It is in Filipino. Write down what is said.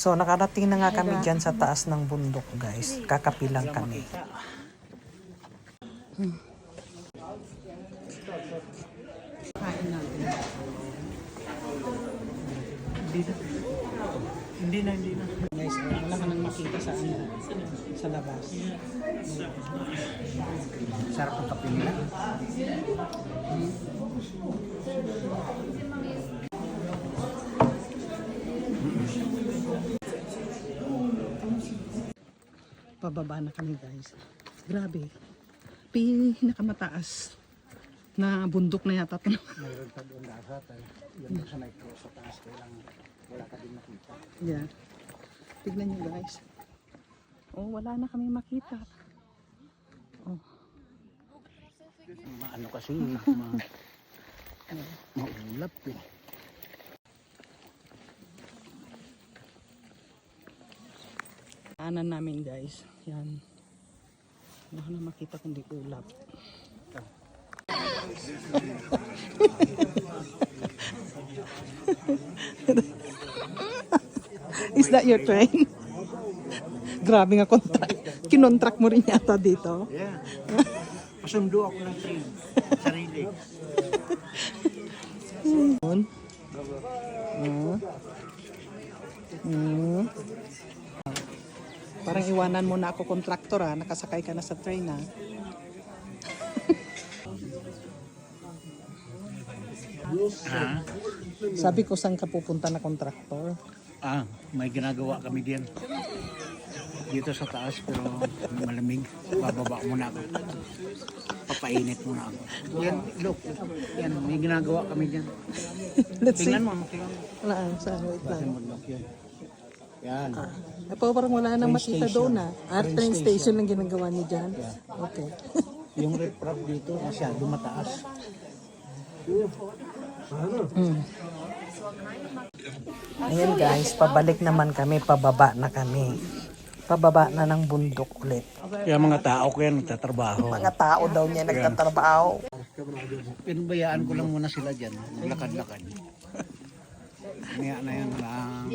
So, nakarating na nga kami dyan sa taas ng bundok, guys. Kakapilang kami. Kain natin. Hindi na. Guys, wala ka nang makita sa sa labas. Sarap ang kape nila. Pababa na kami, guys. Grabe. Pinakamataas na bundok na yata ito. Mayroon pa doon dapat. Yan mo sa nag-cross sa taas. Wala ka din makita. Yeah. Tignan nyo, guys. Oh, wala na kami makita. Oh. Ano kasi, maulap eh. Anan namin, guys. Yan. Wala na makita kundi ulap. Is that your train? Grabe nga contract. Kinontract mo rin yata dito. Yeah. Pasundo ako ng train. Sarili. Parang iwanan mo na ako kontraktor ha. Nakasakay ka na sa train ha. Sabi ko saan ka pupunta na kontraktor? May ginagawa kami diyan. Dito sa taas pero malamig. Bababa muna ako. Papainit muna ako. Yan, look. Yan, may ginagawa kami diyan. Let's see. Tingnan mo. Wala, saan? Wait lang. Yan. Parang wala nang Train makita station. doon ha. Train station ang ginagawa niyo dyan. Yeah. Okay. Yung riprap dito masyado mataas. Ayan, guys. Pabalik naman kami. Pababa na kami. Pababa na ng bundok ulit. Kaya mga tao ko yan nagtatrabaho. Mga tao daw niya nagtatrabaho. Pinubayaan ko lang muna sila dyan. Naglakad-lakad. Maya na yan lang.